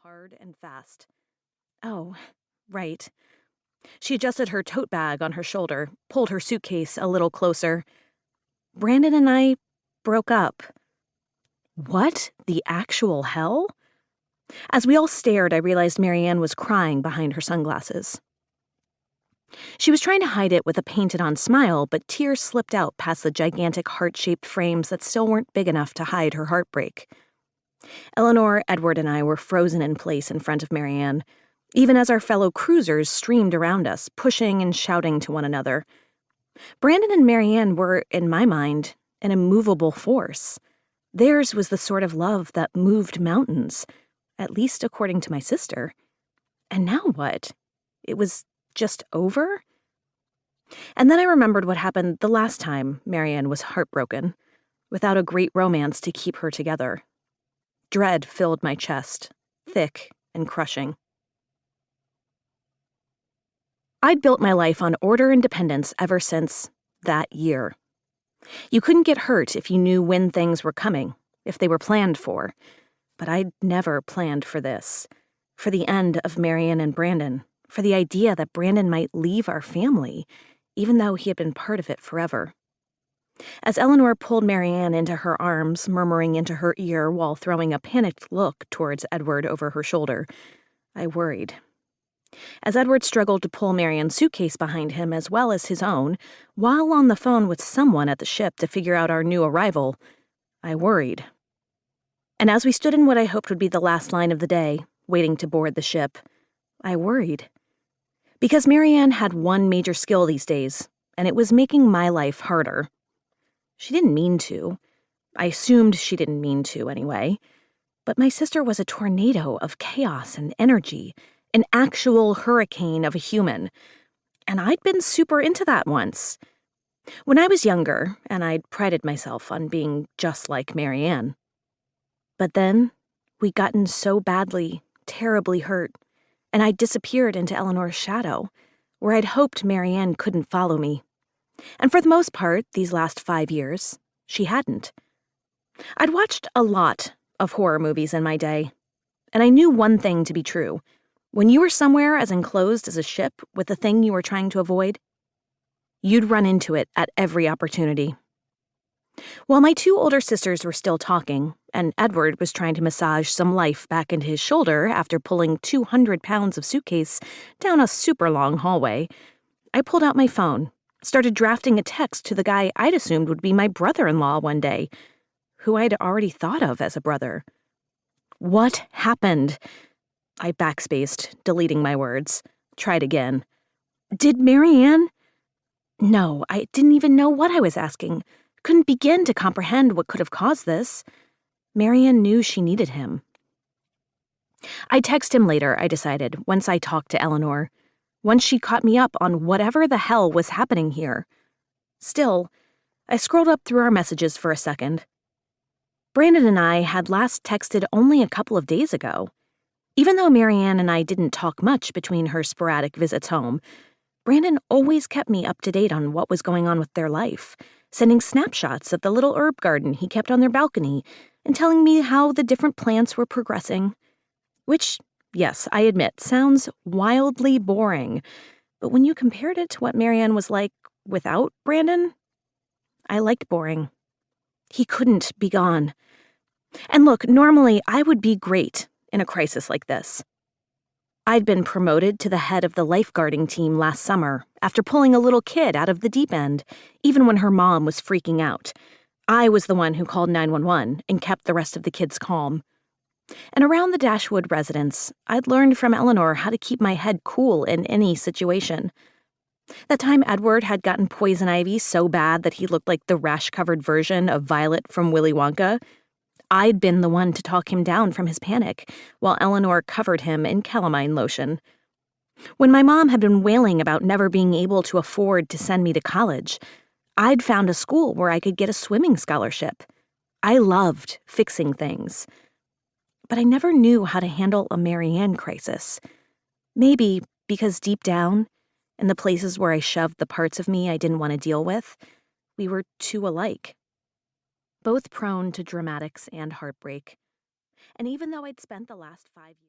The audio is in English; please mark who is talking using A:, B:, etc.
A: hard and fast. Oh, right. She adjusted her tote bag on her shoulder, pulled her suitcase a little closer. Brandon and I broke up. What the actual hell? As we all stared, I realized Marianne was crying behind her sunglasses. She was trying to hide it with a painted-on smile, but tears slipped out past the gigantic heart-shaped frames that still weren't big enough to hide her heartbreak. Elinor, Edward, and I were frozen in place in front of Marianne, even as our fellow cruisers streamed around us, pushing and shouting to one another. Brandon and Marianne were, in my mind, an immovable force. Theirs was the sort of love that moved mountains, at least according to my sister. And now what? It was just over? And then I remembered what happened the last time Marianne was heartbroken, without a great romance to keep her together. Dread filled my chest, thick and crushing. I'd built my life on order and dependence ever since that year. You couldn't get hurt if you knew when things were coming, if they were planned for. But I'd never planned for this, for the end of Marianne and Brandon, for the idea that Brandon might leave our family, even though he had been part of it forever. As Elinor pulled Marianne into her arms, murmuring into her ear while throwing a panicked look towards Edward over her shoulder, I worried. As Edward struggled to pull Marianne's suitcase behind him as well as his own, while on the phone with someone at the ship to figure out our new arrival, I worried. And as we stood in what I hoped would be the last line of the day, waiting to board the ship, I worried. Because Marianne had one major skill these days, and it was making my life harder. She didn't mean to. I assumed she didn't mean to, anyway. But my sister was a tornado of chaos and energy, an actual hurricane of a human. And I'd been super into that once. When I was younger, and I'd prided myself on being just like Marianne. But then, we'd gotten so badly, terribly hurt, and I'd disappeared into Elinor's shadow, where I'd hoped Marianne couldn't follow me. And for the most part, these last 5 years, she hadn't. I'd watched a lot of horror movies in my day, and I knew one thing to be true. When you were somewhere as enclosed as a ship with the thing you were trying to avoid, you'd run into it at every opportunity. While my two older sisters were still talking, and Edward was trying to massage some life back into his shoulder after pulling 200 pounds of suitcase down a super long hallway, I pulled out my phone, started drafting a text to the guy I'd assumed would be my brother-in-law one day, who I'd already thought of as a brother. What happened? I backspaced, deleting my words. Tried again. Did Marianne? No, I didn't even know what I was asking. Couldn't begin to comprehend what could have caused this. Marianne knew she needed him. I'd text him later, I decided, once I talked to Elinor. Once she caught me up on whatever the hell was happening here. Still, I scrolled up through our messages for a second. Brandon and I had last texted only a couple of days ago. Even though Marianne and I didn't talk much between her sporadic visits home, Brandon always kept me up to date on what was going on with their life, sending snapshots of the little herb garden he kept on their balcony and telling me how the different plants were progressing. Which, yes, I admit, sounds wildly boring, but when you compared it to what Marianne was like without Brandon, I liked boring. He couldn't be gone. And look, normally I would be great in a crisis like this. I'd been promoted to the head of the lifeguarding team last summer after pulling a little kid out of the deep end, even when her mom was freaking out. I was the one who called 911 and kept the rest of the kids calm. And around the Dashwood residence, I'd learned from Elinor how to keep my head cool in any situation. That time Edward had gotten poison ivy so bad that he looked like the rash-covered version of Violet from Willy Wonka, I'd been the one to talk him down from his panic, while Elinor covered him in calamine lotion. When my mom had been wailing about never being able to afford to send me to college, I'd found a school where I could get a swimming scholarship. I loved fixing things. But I never knew how to handle a Marianne crisis. Maybe because deep down, in the places where I shoved the parts of me I didn't want to deal with, we were too alike. Both prone to dramatics and heartbreak. And even though I'd spent the last 5 years